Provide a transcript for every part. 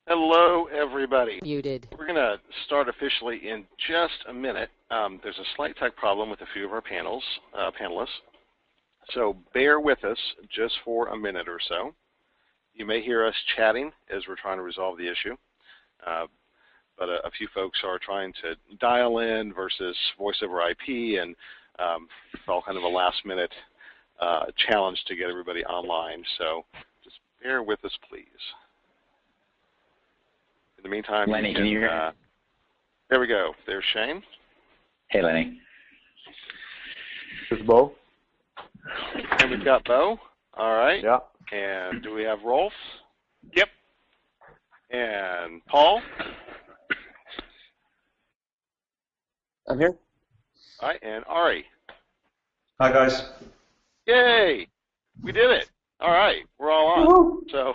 Hello, everybody. Muted. We're going to start officially in just a minute. There's a slight tech problem with a few of our panelists, so bear with us just for a minute or so. You may hear us chatting as we're trying to resolve the issue, but a few folks are trying to dial in versus voice over IP, and felt kind of a last-minute challenge to get everybody online. So just bear with us, please. In the meantime, Lenny, can you hear? There we go. There's Shane. Hey, Lenny. This is Bo. And we've got Bo. All right. Yeah. And do we have Rolf? Yep. And Paul? I'm here. All right. And Ari? Hi, guys. Yay! We did it. All right. We're all on. So,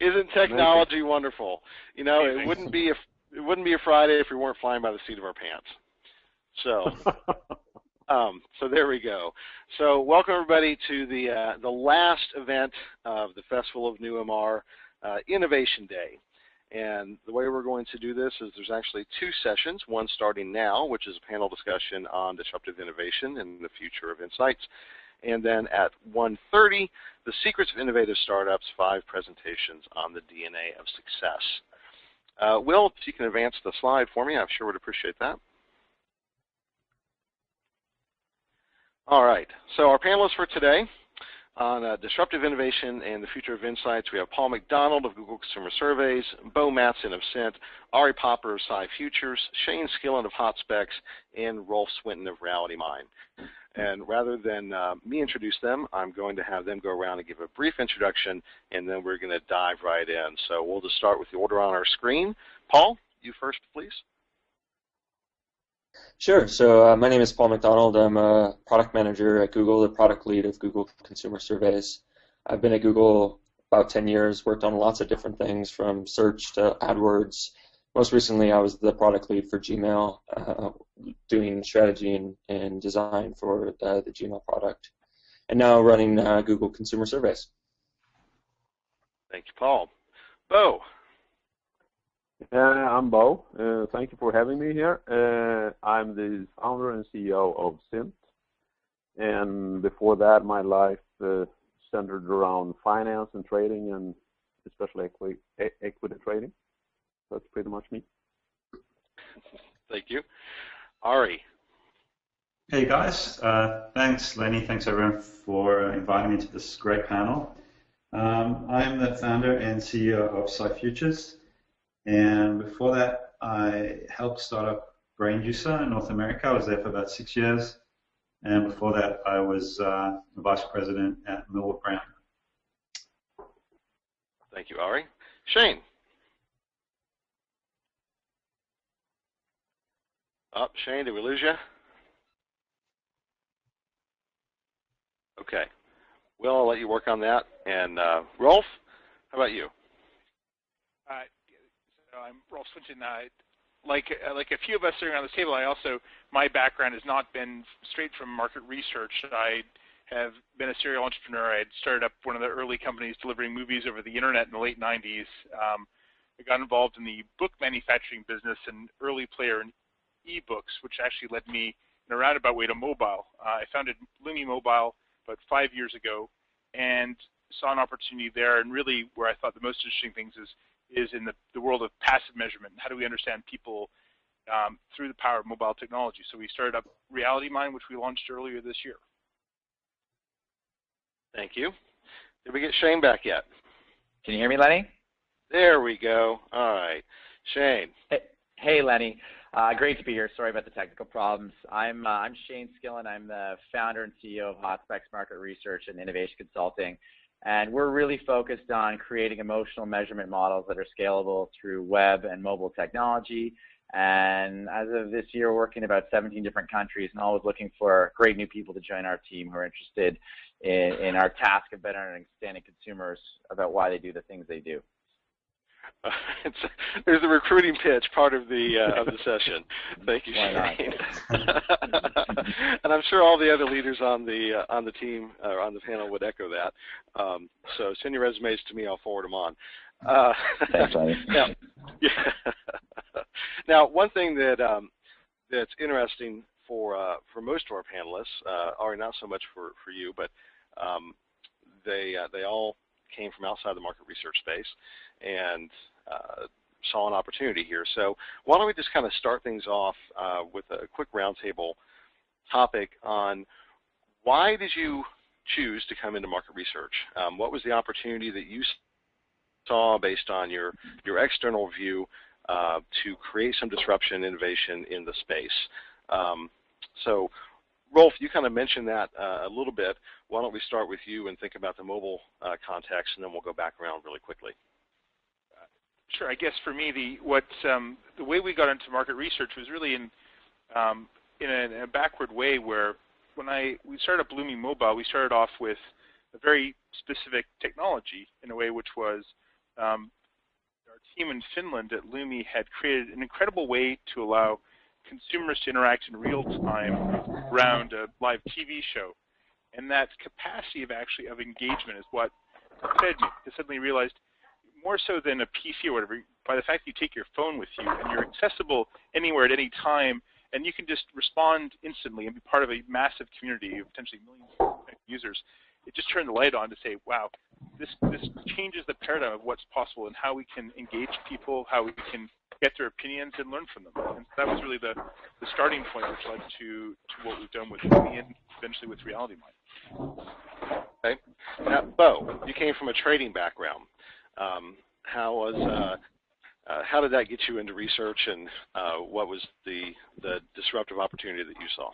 isn't technology wonderful? You know, it wouldn't be a Friday if we weren't flying by the seat of our pants. So, so there we go. So, welcome everybody to the last event of the Festival of NewMR Innovation Day. And the way we're going to do this is there's actually two sessions, one starting now, which is a panel discussion on disruptive innovation and the future of insights. And then at 1:30, the secrets of innovative startups, 5 presentations on the DNA of success. Will, if you can advance the slide for me, I sure would appreciate that. All right, so our panelists for today on disruptive innovation and the future of insights, we have Paul McDonald of Google Consumer Surveys, Bo Matson of Cint, Ari Popper of Sci Futures, Shane Skillen of HotSpecs, and Rolf Swinton of RealityMind. And rather than me introduce them, I'm going to have them go around and give a brief introduction, and then we're going to dive right in. So we'll just start with the order on our screen. Paul, you first, please. Sure. So my name is Paul McDonald. I'm a product manager at Google, the product lead of Google Consumer Surveys. I've been at Google about 10 years, worked on lots of different things from search to AdWords. Most recently, I was the product lead for Gmail, doing strategy and design for the Gmail product, and now running Google Consumer Surveys. Thank you, Paul. Bo. I'm Bo. Thank you for having me here. I'm the founder and CEO of Cint. And before that, my life centered around finance and trading, and especially equity trading. That's pretty much me. Thank you. Ari. Hey, guys. Thanks, Lenny. Thanks, everyone, for inviting me to this great panel. I'm the founder and CEO of Sci Futures. And before that, I helped start up Brain Juicer in North America. I was there for about 6 years. And before that, I was the vice president at Millward Brown. Thank you, Ari. Shane. Oh, Shane, did we lose you? Okay. Well, I'll let you work on that. And Rolf, how about you? So I'm Rolf Swinton. Like a few of us sitting around this table, my background has not been straight from market research. I have been a serial entrepreneur. I had started up one of the early companies delivering movies over the internet in the late 90s. I got involved in the book manufacturing business and early player in e-books, which actually led me in a roundabout way to mobile. I founded Lumi Mobile about 5 years ago and saw an opportunity there, and really where I thought the most interesting things is in the world of passive measurement. How do we understand people through the power of mobile technology? So we started up RealityMind, which we launched earlier this year. Thank you. Did we get Shane back yet? Can you hear me, Lenny? There we go. All right. Shane. Hey, Lenny. Great to be here. Sorry about the technical problems. I'm Shane Skillen. I'm the founder and CEO of HotSpecs Market Research and Innovation Consulting. And we're really focused on creating emotional measurement models that are scalable through web and mobile technology. And as of this year, we're working in about 17 different countries and always looking for great new people to join our team who are interested in our task of better understanding consumers about why they do the things they do. There's the recruiting pitch part of the session. Thank you, Shane. And I'm sure all the other leaders on the team or on the panel would echo that. So send your resumes to me. I'll forward them on. Thanks, Lenny. Now, one thing that's interesting for most of our panelists, or not so much for you, but they all came from outside the market research space and saw an opportunity here. So why don't we just kind of start things off with a quick roundtable topic on why did you choose to come into market research? What was the opportunity that you saw based on your external view to create some disruption and innovation in the space? So Rolf, you kind of mentioned that a little bit. Why don't we start with you and think about the mobile context, and then we'll go back around really quickly. Sure. I guess for me, the way we got into market research was really in a backward way, where when we started up Lumi Mobile, we started off with a very specific technology in a way, which was our team in Finland at Lumi had created an incredible way to allow consumers to interact in real time around a live TV show. And that capacity of engagement is what fed me. I suddenly realized, more so than a PC or whatever, by the fact that you take your phone with you and you're accessible anywhere at any time, and you can just respond instantly and be part of a massive community of potentially millions of users, it just turned the light on to say, wow, this changes the paradigm of what's possible and how we can engage people, how we can get their opinions and learn from them. And that was really the starting point, which led to what we've done with Lumi and eventually with RealityMind. Okay. Now, Bo, you came from a trading background. How did that get you into research, and what was the disruptive opportunity that you saw?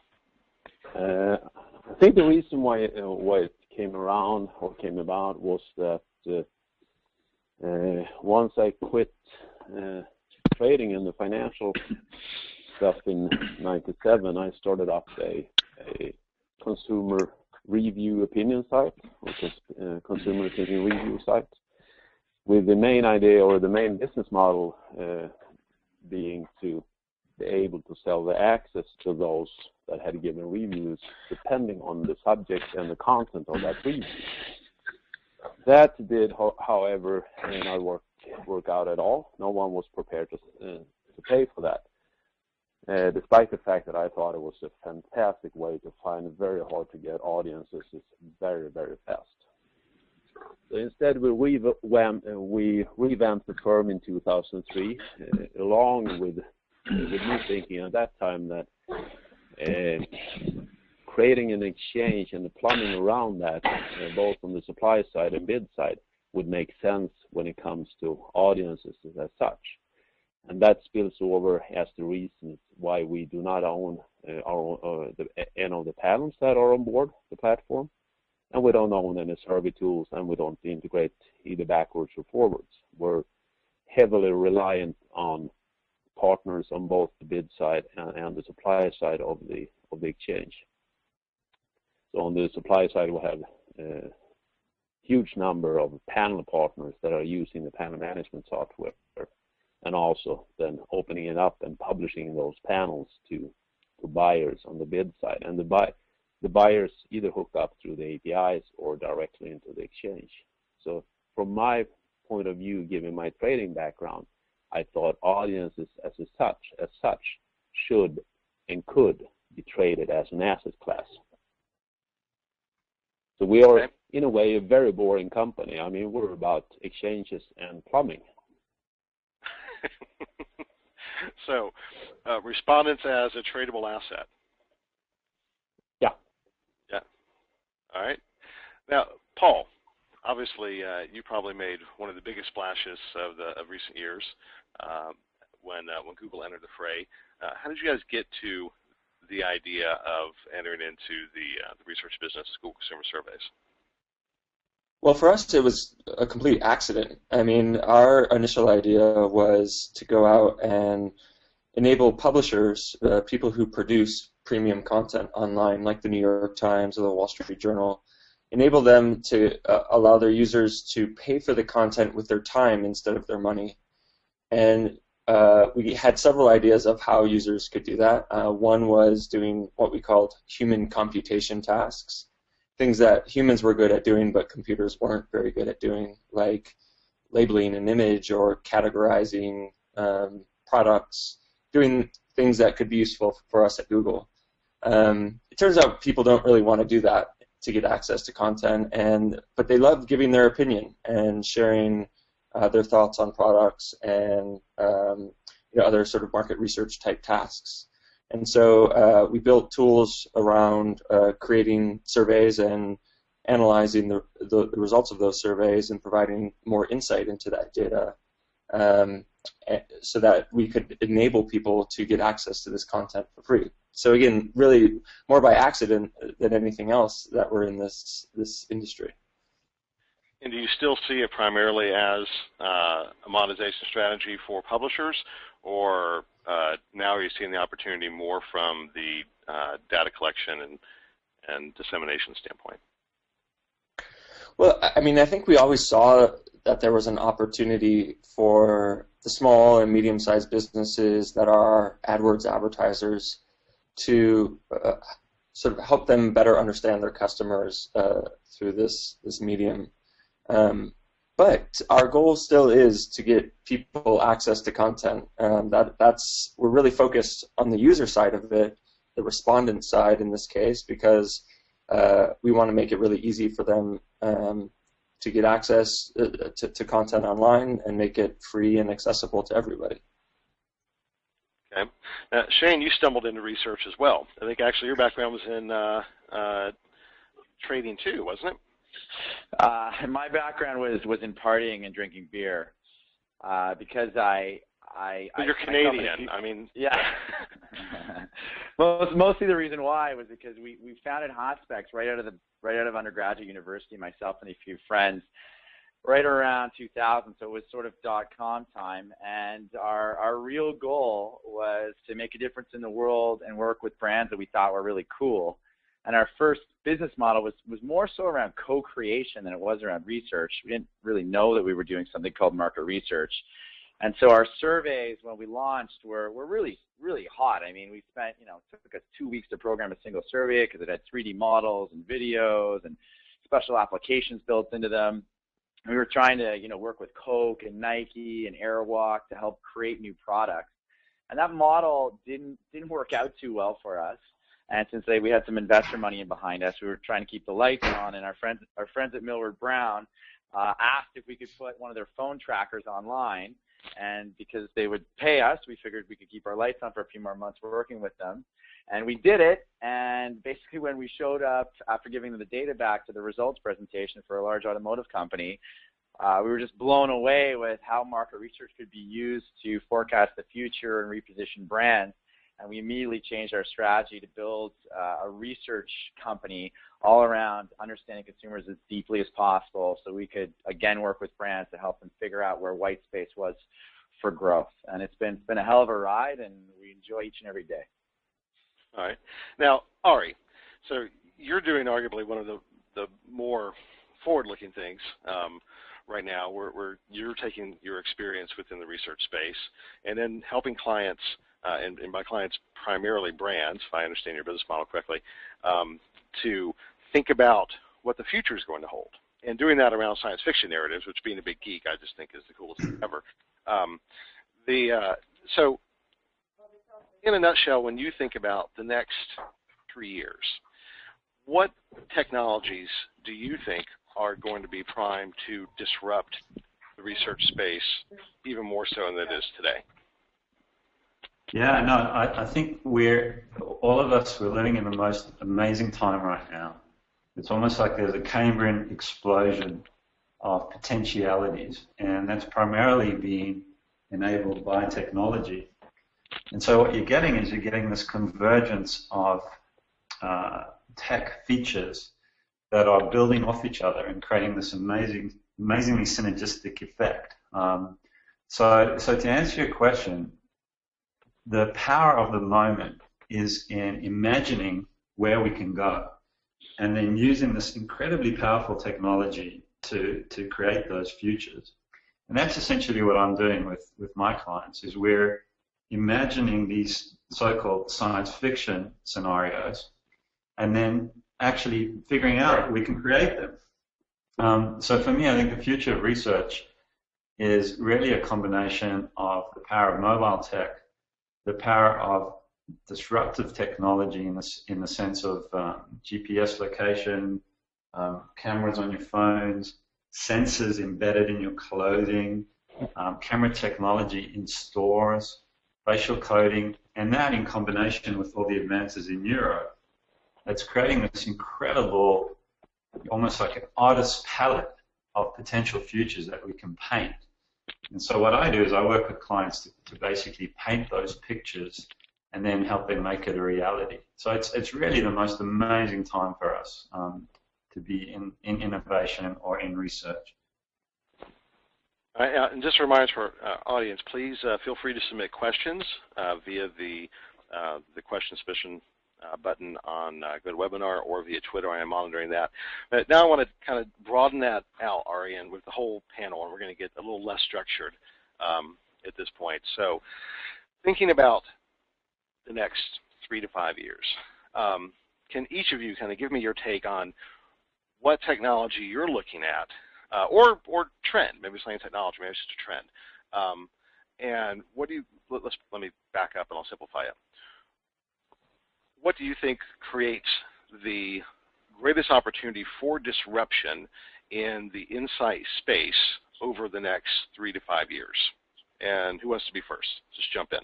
I think the reason why it came around or came about was that once I quit trading in the financial stuff in '97, I started up a consumer review opinion site, which is consumer opinion review site, with the main idea or the main business model being to be able to sell the access to those that had given reviews depending on the subject and the content of that review. That did, however, not work out at all. No one was prepared to pay for that, despite the fact that I thought it was a fantastic way to find very hard to get audiences very, very fast. So instead, we revamped the firm in 2003, along with me thinking at that time that creating an exchange and the plumbing around that, both on the supply side and bid side, would make sense when it comes to audiences as such. And that spills over as the reasons why we do not own any of the panels that are on board the platform. And we don't own any survey tools, and we don't integrate either backwards or forwards. We're heavily reliant on partners on both the bid side and the supply side of the exchange. So on the supply side, we have a huge number of panel partners that are using the panel management software, and also then opening it up and publishing those panels to buyers on the bid side. And the buyers either hook up through the APIs or directly into the exchange. So from my point of view, given my trading background, I thought audiences as such should and could be traded as an asset class. So we are, in a way, a very boring company. I mean, we're about exchanges and plumbing. So, respondents as a tradable asset. Yeah. All right. Now, Paul, obviously, you probably made one of the biggest splashes of recent years when Google entered the fray. How did you guys get to the idea of entering into the research business, Google Consumer Surveys? Well, for us, it was a complete accident. I mean, our initial idea was to go out and enable publishers, people who produce premium content online, like the New York Times or the Wall Street Journal, enable them to allow their users to pay for the content with their time instead of their money. And we had several ideas of how users could do that. One was doing what we called human computation tasks, things that humans were good at doing but computers weren't very good at doing, like labeling an image or categorizing products, doing things that could be useful for us at Google. It turns out people don't really want to do that to get access to content, but they love giving their opinion and sharing their thoughts on products and other sort of market research type tasks. And so we built tools around creating surveys and analyzing the results of those surveys and providing more insight into that data so that we could enable people to get access to this content for free. So again, really more by accident than anything else that we're in this industry. And do you still see it primarily as a monetization strategy for publishers, or now are you seeing the opportunity more from the data collection and dissemination standpoint? Well, I mean, I think we always saw that there was an opportunity for the small and medium-sized businesses that are AdWords advertisers to sort of help them better understand their customers through this medium. But our goal still is to get people access to content. We're really focused on the user side of it, the respondent side in this case, because we want to make it really easy for them to get access to content online and make it free and accessible to everybody. Okay. Now, Shane, you stumbled into research as well. I think actually your background was in trading too, wasn't it? My background was in partying and drinking beer because But you're Canadian. I mean, yeah. Mostly the reason why was because we founded HotSpecs right out of undergraduate university, myself and a few friends, right around 2000. So it was sort of .com time, and our real goal was to make a difference in the world and work with brands that we thought were really cool. And our first business model was more so around co-creation than it was around research. We didn't really know that we were doing something called market research. And so our surveys when we launched were really, really hot. I mean, we spent, it took us 2 weeks to program a single survey because it had 3D models and videos and special applications built into them. And we were trying to, work with Coke and Nike and Airwalk to help create new products. And that model didn't work out too well for us. And since we had some investor money in behind us, we were trying to keep the lights on. And our friends at Millward Brown asked if we could put one of their phone trackers online. And because they would pay us, we figured we could keep our lights on for a few more months working with them. And we did it. And basically when we showed up after giving them the data back to the results presentation for a large automotive company, we were just blown away with how market research could be used to forecast the future and reposition brands. And we immediately changed our strategy to build a research company all around understanding consumers as deeply as possible so we could, again, work with brands to help them figure out where white space was for growth. And it's been a hell of a ride, and we enjoy each and every day. All right. Now, Ari, so you're doing arguably one of the more forward-looking things right now where you're taking your experience within the research space and then helping clients, and by clients primarily brands, if I understand your business model correctly, to think about what the future is going to hold. And doing that around science fiction narratives, which being a big geek, I just think is the coolest thing ever. So in a nutshell, when you think about the next 3 years, what technologies do you think are going to be primed to disrupt the research space even more so than it is today? Yeah, no, I think all of us, we're living in the most amazing time right now. It's almost like there's a Cambrian explosion of potentialities, and that's primarily being enabled by technology. And so what you're getting is this convergence of tech features that are building off each other and creating this amazingly synergistic effect. So to answer your question, the power of the moment is in imagining where we can go. and then using this incredibly powerful technology to create those futures. And that's essentially what I'm doing with my clients, is we're imagining these so-called science fiction scenarios and then actually figuring out we can create them. So for me, I think the future of research is really a combination of the power of mobile tech, the power of disruptive technology in the sense of GPS location, cameras on your phones, sensors embedded in your clothing, camera technology in stores, facial coding, and that in combination with all the advances in neuro, it's creating this incredible, almost like an artist's palette of potential futures that we can paint. And so what I do is I work with clients to basically paint those pictures and then help them make it a reality. So it's really the most amazing time for us to be in innovation or in research. And just a reminder to our audience, please feel free to submit questions via the question submission button on GoToWebinar or via Twitter. I am monitoring that. But now I want to kind of broaden that out, Arian, with the whole panel, and we're going to get a little less structured at this point. So thinking about the next 3 to 5 years, can each of you kind of give me your take on what technology you're looking at, or trend, maybe it's not technology, maybe it's just a trend. And what do you, let me back up and I'll simplify it. What do you think creates the greatest opportunity for disruption in the insight space over the next 3 to 5 years? And who wants to be first? Just jump in.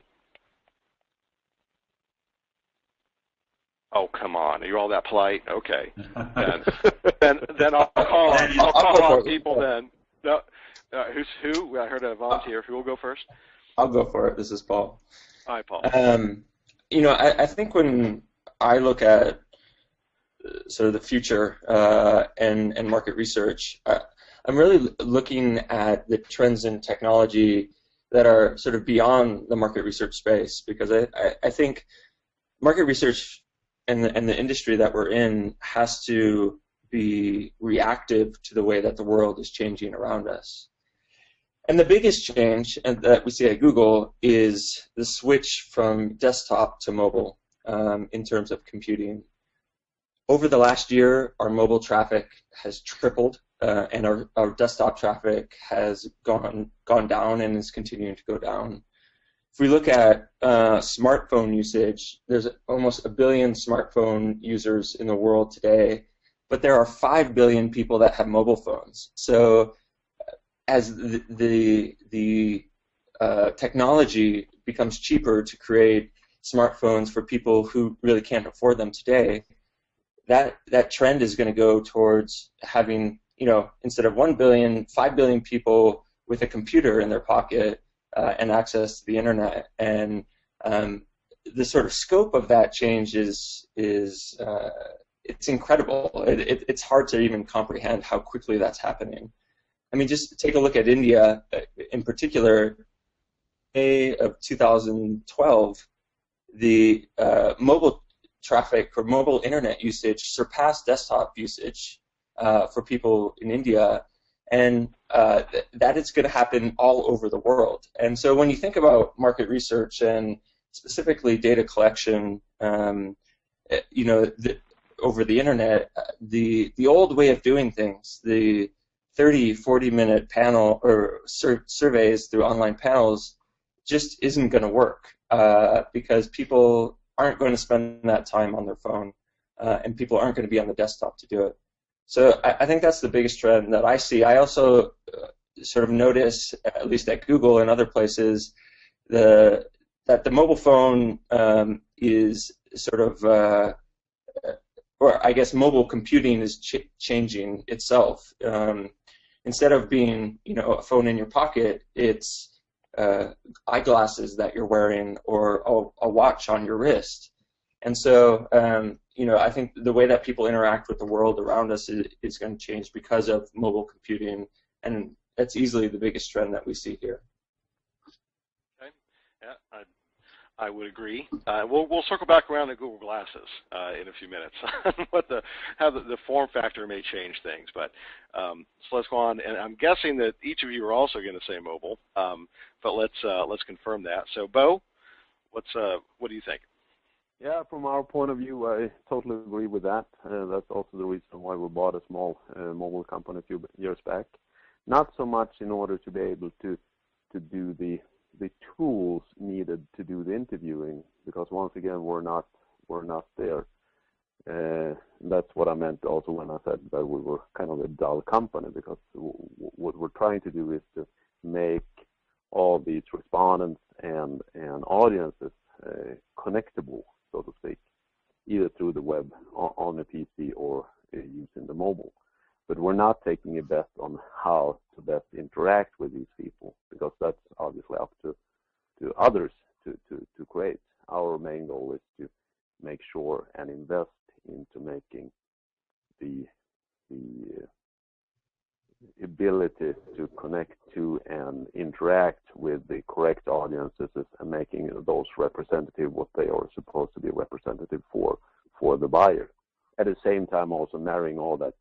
Oh, come on. Are you all that polite? Okay. Then I'll call on people then. No, who's who? I heard a volunteer. Who will go first? I'll go for it. This is Paul. Hi, Paul. You know, I think when I look at sort of the future and market research, I'm really looking at the trends in technology that are sort of beyond the market research space, because I think market research and the industry that we're in has to be reactive to the way that the world is changing around us. And the biggest change that we see at Google is the switch from desktop to mobile in terms of computing. Over the last year, our mobile traffic has tripled, and our desktop traffic has gone down and is continuing to go down. If we look at smartphone usage, there's almost 1 billion smartphone users in the world today, but there are 5 billion people that have mobile phones. So as the technology becomes cheaper to create smartphones for people who really can't afford them today, that trend is going to go towards having, you know, instead of 1 billion, 5 billion people with a computer in their pocket and access to the internet. And the sort of scope of that change is it's incredible. It's hard to even comprehend how quickly that's happening. I mean, just take a look at India in particular. May of 2012, the mobile traffic or mobile internet usage surpassed desktop usage for people in India, and that is going to happen all over the world. And so when you think about market research and specifically data collection, you know, over the internet, the old way of doing things, the 30, 40-minute panel or surveys through online panels just isn't going to work because people aren't going to spend that time on their phone and people aren't going to be on the desktop to do it. So I think that's the biggest trend that I see. I also sort of notice, at least at Google and other places, that the mobile phone is sort of, or I guess mobile computing is changing itself. Instead of being, you know, a phone in your pocket, it's eyeglasses that you're wearing or a watch on your wrist. And so, you know, I think the way that people interact with the world around us is going to change because of mobile computing, and that's easily the biggest trend that we see here. Okay. Yeah, I would agree. We'll circle back around to Google Glasses in a few minutes. How the form factor may change things, but so let's go on. And I'm guessing that each of you are also going to say mobile, but let's confirm that. So, Bo, what do you think? Yeah, from our point of view, I totally agree with that. That's also the reason why we bought a small mobile company a few years back. Not so much in order to be able to do the tools needed to do the interviewing, because once again we're not there. That's what I meant also when I said that we were kind of a dull company, because what we're trying to do is to make all these respondents and audiences connectable, so to speak, either through the web, on a PC, or using the mobile. But we're not taking a bet on how to best interact with these people, because that's obviously up to others to create. Our main goal is to make sure and invest into making the ability to connect to and interact with the correct audiences and making those representative what they are supposed to be representative for the buyer. At the same time, also marrying all that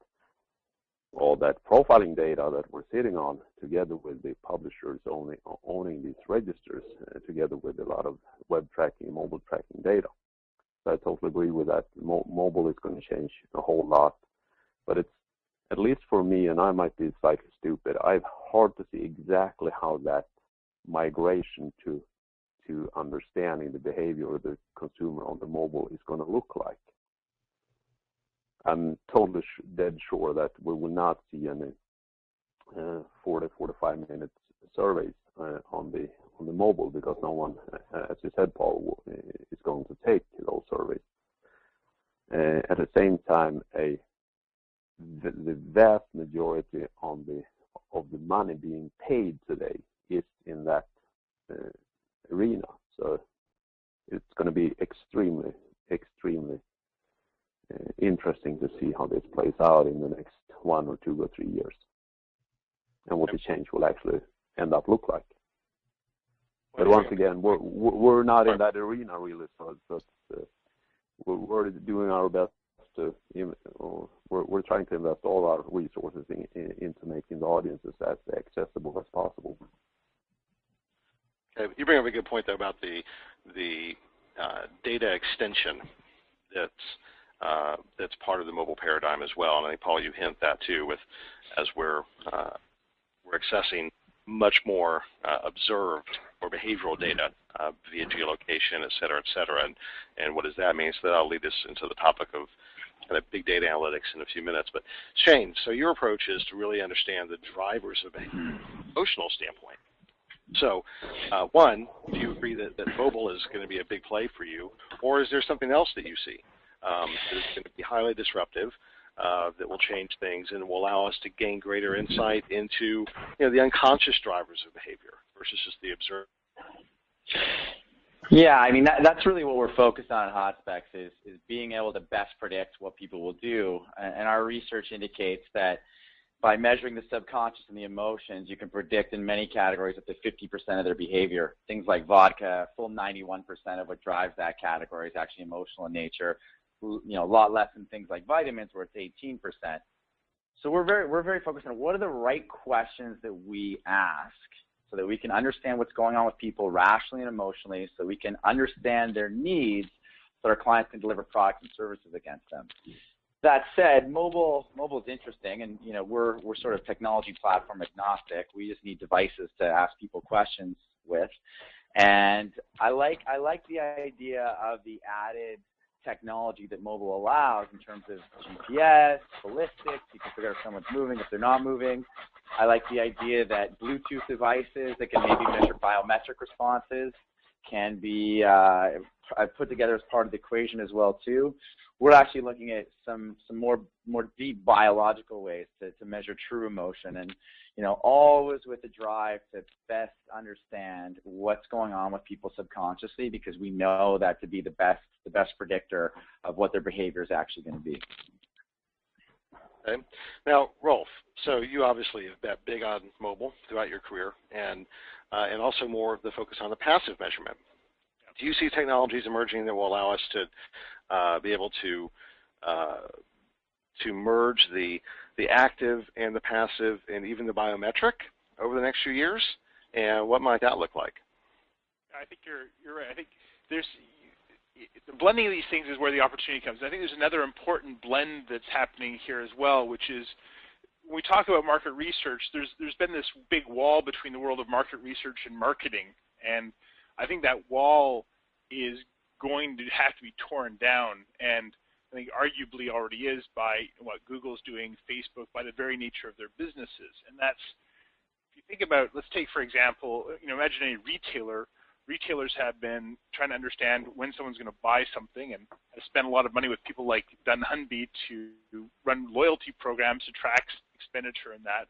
profiling data that we're sitting on, together with the publishers owning these registers, together with a lot of web tracking, mobile tracking data. So I totally agree with that. Mobile is going to change a whole lot, but it's, at least for me, and I might be slightly stupid, I've hard to see exactly how that migration to understanding the behavior of the consumer on the mobile is going to look like. I'm totally dead sure that we will not see any 45 minute surveys on the mobile, because no one, as you said, Paul, is going to take those surveys. At the same time, the vast majority of the money being paid today is in that arena. So it's going to be extremely interesting to see how this plays out in the next 1 or 2 or 3 years, and what the change will actually end up look like. But once again, we're not in that arena really, so we're doing our best to, we're trying to invest all our resources into making the audiences as accessible as possible. Okay, you bring up a good point though about the data extension that's part of the mobile paradigm as well, and I think, Paul, you hint that too, as we're accessing much more observed or behavioral data via geolocation, et cetera, and what does that mean? So that'll lead us into the topic of kind of big data analytics in a few minutes. But Shane, so your approach is to really understand the drivers of behavior from an emotional standpoint. So, one, do you agree that mobile is going to be a big play for you, or is there something else that you see that is going to be highly disruptive, that will change things and will allow us to gain greater insight into the unconscious drivers of behavior versus just the observed? Yeah, I mean, that's really what we're focused on at HotSpecs is being able to best predict what people will do. And our research indicates that by measuring the subconscious and the emotions, you can predict in many categories up to 50% of their behavior. Things like vodka, full 91% of what drives that category is actually emotional in nature. A lot less than things like vitamins, where it's 18%. So we're very focused on what are the right questions that we ask, so that we can understand what's going on with people rationally and emotionally, so we can understand their needs, so our clients can deliver products and services against them. That said, mobile is interesting, and we're sort of technology platform agnostic. We just need devices to ask people questions with, and I like the idea of the added technology that mobile allows in terms of GPS, ballistics. You can figure out if someone's moving, if they're not moving. I like the idea that Bluetooth devices that can maybe measure biometric responses can be put together as part of the equation as well too. We're actually looking at some more deep biological ways to measure true emotion, and always with the drive to best understand what's going on with people subconsciously, because we know that to be the best predictor of what their behavior is actually going to be. Okay. Now, Rolf, so you obviously have bet big on mobile throughout your career, and also more of the focus on the passive measurement. do you see technologies emerging that will allow us to be able to merge the active and the passive and even the biometric over the next few years? And what might that look like? I think you're right. I think the blending of these things is where the opportunity comes. I think there's another important blend that's happening here as well, which is when we talk about market research, there's been this big wall between the world of market research and marketing, and I think that wall is going to have to be torn down, and I think arguably already is by what Google's doing, Facebook, by the very nature of their businesses. And that's, if you think about, let's take for example, imagine a retailer. Retailers have been trying to understand when someone's going to buy something, and have spent a lot of money with people like Dunnhumby to run loyalty programs to track expenditure in that,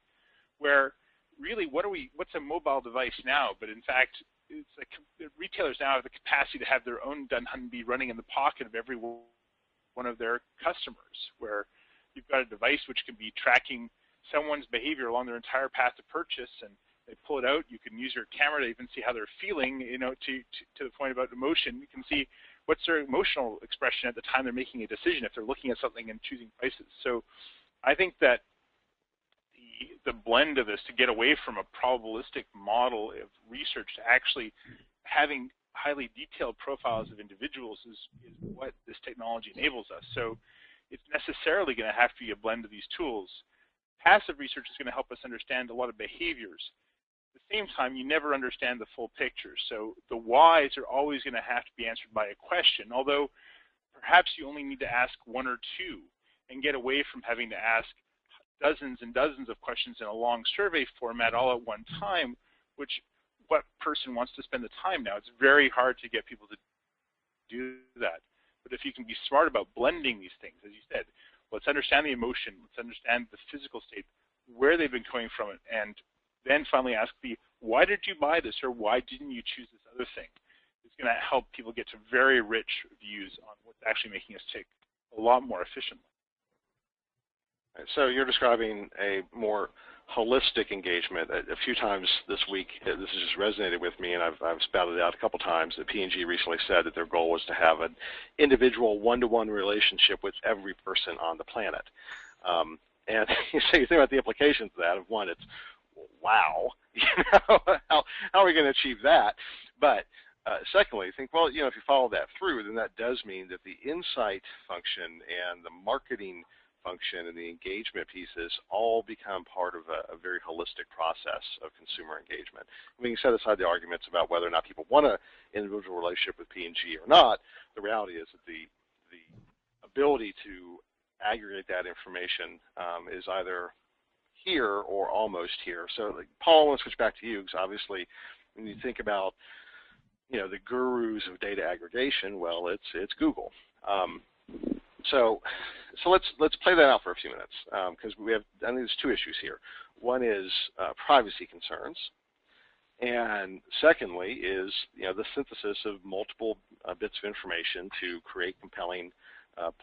where really what's a mobile device now? But in fact, it's like retailers now have the capacity to have their own Dunnhumby running in the pocket of every one of their customers, where you've got a device which can be tracking someone's behavior along their entire path to purchase, and they pull it out. You can use your camera to even see how they're feeling, to the point about emotion. You can see what's their emotional expression at the time they're making a decision if they're looking at something and choosing prices. So I think that the blend of this, to get away from a probabilistic model of research to actually having highly detailed profiles of individuals is what this technology enables us. So it's necessarily going to have to be a blend of these tools. Passive research is going to help us understand a lot of behaviors. At the same time, you never understand the full picture. So the whys are always going to have to be answered by a question, although perhaps you only need to ask one or two and get away from having to ask dozens and dozens of questions in a long survey format all at one time, which what person wants to spend the time now? It's very hard to get people to do that. But if you can be smart about blending these things, as you said, let's understand the emotion, let's understand the physical state, where they've been coming from it, and then finally ask why did you buy this, or why didn't you choose this other thing? It's going to help people get to very rich views on what's actually making us tick a lot more efficiently. So you're describing a more holistic engagement. A few times this week, this has just resonated with me, and I've spouted out a couple times that P&G recently said that their goal was to have an individual one-to-one relationship with every person on the planet. And so you think about the implications of that. Of one, it's wow, how are we going to achieve that? But secondly, think, well, if you follow that through, then that does mean that the insight function and the marketing function and the engagement pieces all become part of a very holistic process of consumer engagement. We can set aside the arguments about whether or not people want an individual relationship with P&G or not. The reality is that the ability to aggregate that information is either here or almost here. So, Paul, I want to switch back to you, because obviously when you think about the gurus of data aggregation, well, it's Google. So let's play that out for a few minutes, because I think there's two issues here. One is privacy concerns, and secondly is the synthesis of multiple bits of information to create compelling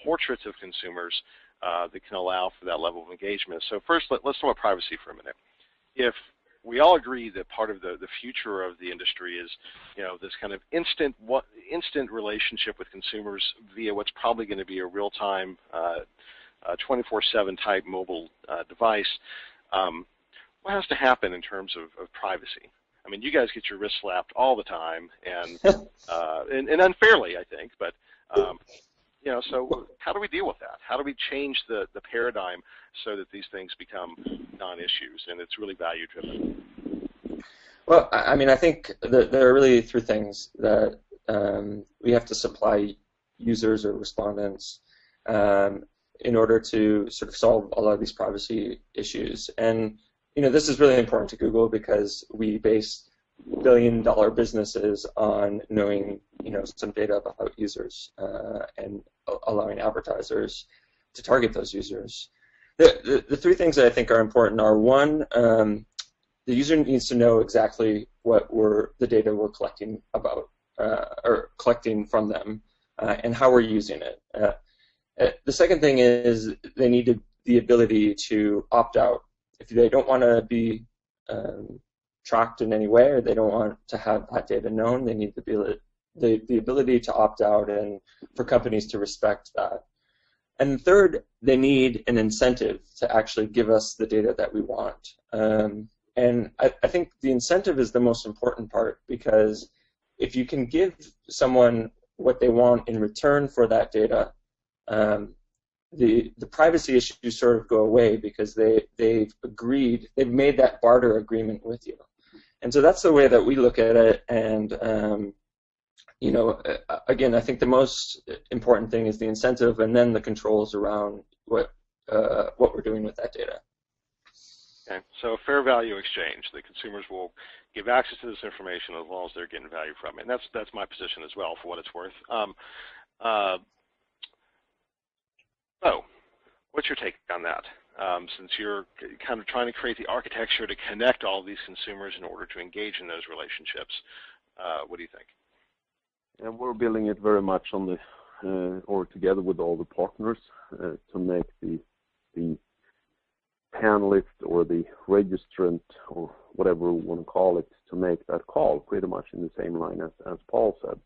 portraits of consumers that can allow for that level of engagement. So first, let's talk about privacy for a minute. If we all agree that part of the future of the industry is, this kind of instant relationship with consumers via what's probably going to be a real-time, 24/7 type mobile device. What has to happen in terms of privacy? I mean, you guys get your wrist slapped all the time, and unfairly, I think. But so how do we deal with that? How do we change the paradigm so that these things become non-issues and it's really value-driven? Well, I mean, I think that there are really three things that we have to supply users or respondents in order to sort of solve a lot of these privacy issues. And this is really important to Google because we base billion-dollar businesses on knowing some data about users and allowing advertisers to target those users. The three things that I think are important are, one, the user needs to know exactly what the data we're collecting about or collecting from them and how we're using it. The second thing is they need the ability to opt out. If they don't want to be tracked in any way, or they don't want to have that data known, they need the the ability to opt out and for companies to respect that. And third, they need an incentive to actually give us the data that we want. And I think the incentive is the most important part, because if you can give someone what they want in return for that data, the privacy issues sort of go away, because they've made that barter agreement with you. And so that's the way that we look at it. And you know, again, I think the most important thing is the incentive, and then the controls around what we're doing with that data. Okay, so fair value exchange. The consumers will give access to this information as long as they're getting value from it. And that's my position as well, for what it's worth. So, what's your take on that? Since you're kind of trying to create the architecture to connect all of these consumers in order to engage in those relationships, what do you think? And we're building it very much on the, or together with all the partners, to make the panelist or the registrant, or whatever we want to call it, to make that call pretty much in the same line as Paul said.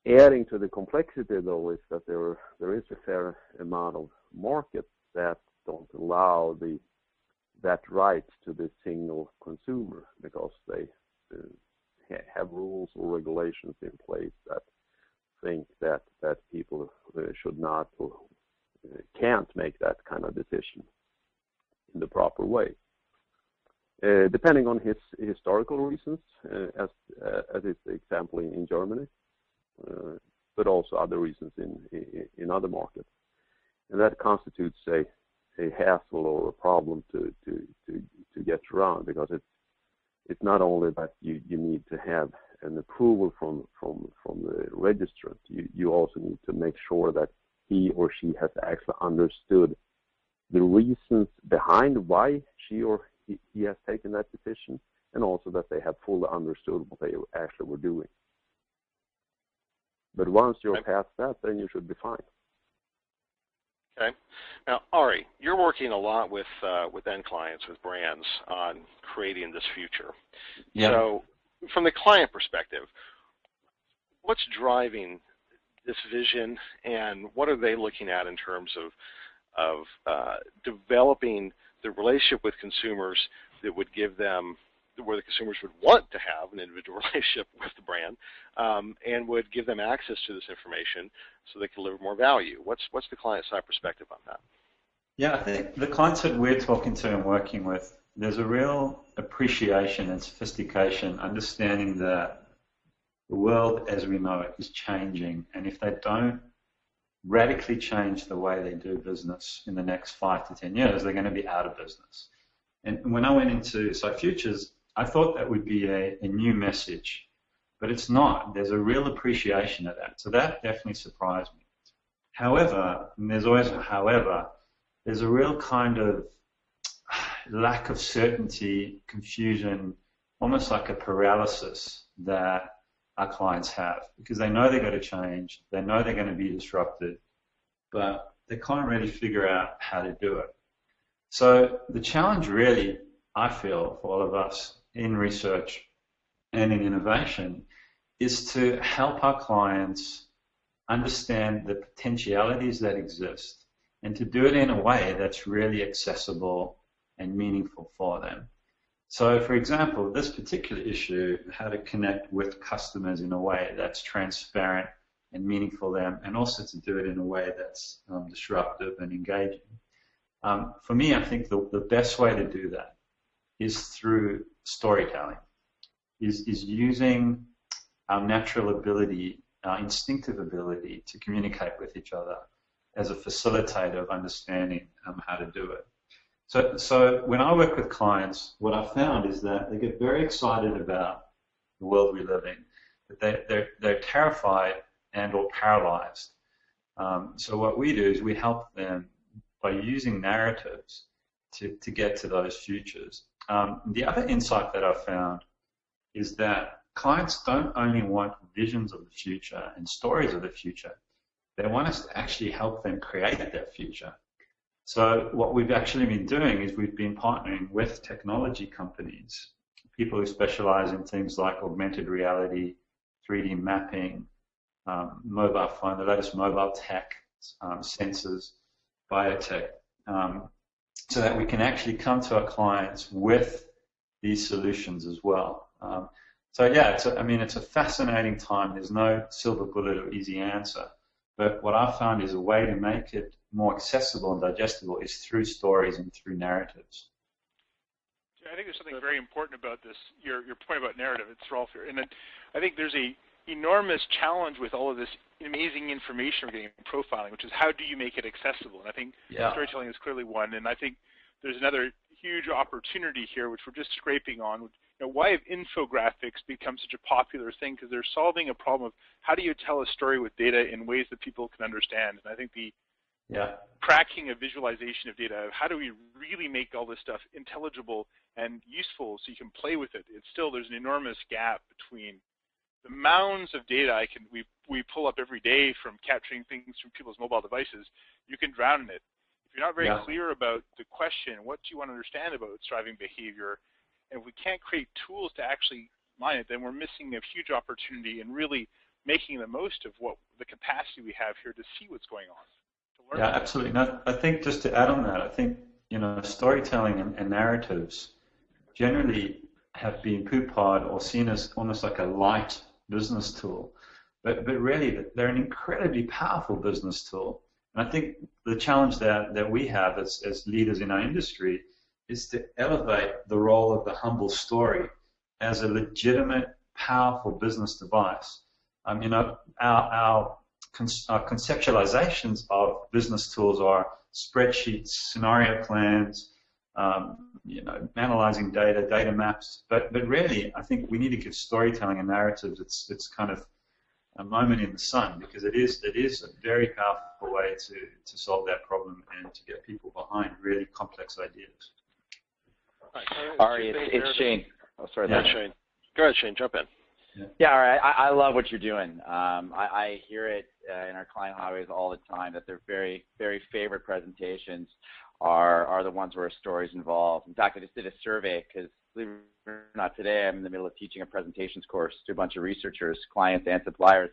Adding to the complexity, though, is that there is a fair amount of markets that don't allow that right to the single consumer, because they have rules or regulations in place that think that people should not or can't make that kind of decision in the proper way. Depending on his historical reasons, as is the example in Germany, but also other reasons in other markets. And that constitutes a hassle or a problem to get around, because it's not only that you need to have an approval from the registrant, you also need to make sure that he or she has actually understood the reasons behind why she or he has taken that decision, and also that they have fully understood what they actually were doing. But once you're past that, then you should be fine. Okay. Now, Ari, you're working a lot with end clients, with brands, on creating this future. Yeah. So, from the client perspective, what's driving this vision, and what are they looking at in terms of developing the relationship with consumers that would give them, where the consumers would want to have an individual relationship with the brand, and would give them access to this information so they can deliver more value? What's the client side perspective on that? Yeah, I think the clients that we're talking to and working with, there's a real appreciation and sophistication, understanding that the world as we know it is changing, and if they don't radically change the way they do business in the next 5 to 10 years, they're going to be out of business. And when I went into SciFutures, I thought that would be a new message, but it's not. There's a real appreciation of that. So that definitely surprised me. However, and there's always a however, there's a real kind of lack of certainty, confusion, almost like a paralysis that our clients have, because they know they've got to change, they know they're going to be disrupted, but they can't really figure out how to do it. So the challenge really, I feel, for all of us in research and in innovation is to help our clients understand the potentialities that exist, and to do it in a way that's really accessible and meaningful for them. So, for example, this particular issue, how to connect with customers in a way that's transparent and meaningful to them, and also to do it in a way that's disruptive and engaging. For me, I think the best way to do that is through storytelling, is using our natural ability, our instinctive ability to communicate with each other as a facilitator of understanding how to do it. So when I work with clients, what I've found is that they get very excited about the world we live in, but they're terrified and or paralyzed. So what we do is we help them by using narratives to get to those futures. The other insight that I've found is that clients don't only want visions of the future and stories of the future, they want us to actually help them create their future. So what we've actually been doing is we've been partnering with technology companies, people who specialize in things like augmented reality, 3D mapping, mobile phone, the latest mobile tech, sensors, biotech, so that we can actually come to our clients with these solutions as well. So yeah, it's a fascinating time. There's no silver bullet or easy answer. But what I've found is a way to make it more accessible and digestible is through stories and through narratives. I think there's something very important about this, your point about narrative. It's Rolf here. And I think there's a enormous challenge with all of this amazing information we're getting in profiling, which is how do you make it accessible? And I think storytelling is clearly one. And I think there's another huge opportunity here, which we're just scraping on. Why have infographics become such a popular thing? Because they're solving a problem of how do you tell a story with data in ways that people can understand. And I think the cracking a visualization of data, how do we really make all this stuff intelligible and useful so you can play with it? It's still, there's an enormous gap between the mounds of data we pull up every day from capturing things from people's mobile devices. You can drown in it. If you're not very clear about the question, what do you want to understand about driving behavior? And if we can't create tools to actually mine it, then we're missing a huge opportunity in really making the most of what the capacity we have here to see what's going on. Yeah, absolutely. No, I think just to add on that, I think storytelling and narratives generally have been poo-pawed or seen as almost like a light business tool, but really they're an incredibly powerful business tool. And I think the challenge that we have as leaders in our industry is to elevate the role of the humble story as a legitimate, powerful business device. Our conceptualizations of business tools are spreadsheets, scenario plans, analyzing data maps. But really, I think we need to give storytelling and narratives it's kind of a moment in the sun, because it is a very powerful way to solve that problem and to get people behind really complex ideas. Ari, it's Shane. Oh, sorry. Yeah, Shane. Go ahead, Shane. Jump in. Yeah, all right. I love what you're doing. I hear it in our client highways all the time that their very, very favorite presentations are the ones where a story's involved. In fact, I just did a survey because, believe it or not, today I'm in the middle of teaching a presentations course to a bunch of researchers, clients, and suppliers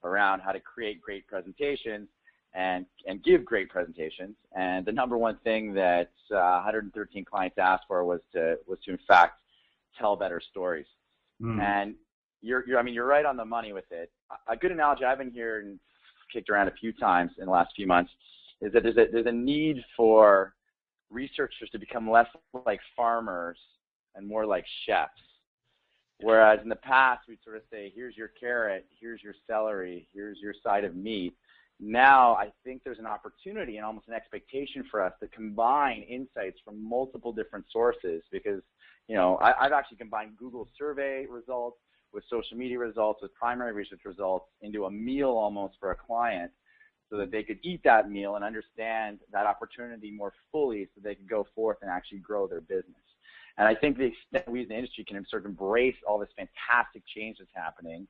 around how to create great presentations and give great presentations. And the number one thing that 113 clients asked for was to in fact tell better stories. And you're right on the money with it. A good analogy I've been here and kicked around a few times in the last few months is that there's a need for researchers to become less like farmers and more like chefs. Whereas in the past we'd sort of say, here's your carrot, here's your celery, here's your side of meat. Now I think there's an opportunity and almost an expectation for us to combine insights from multiple different sources, because I've actually combined Google survey results with social media results, with primary research results into a meal almost for a client, so that they could eat that meal and understand that opportunity more fully, so they could go forth and actually grow their business. And I think the extent we as an industry can sort of embrace all this fantastic change that's happening,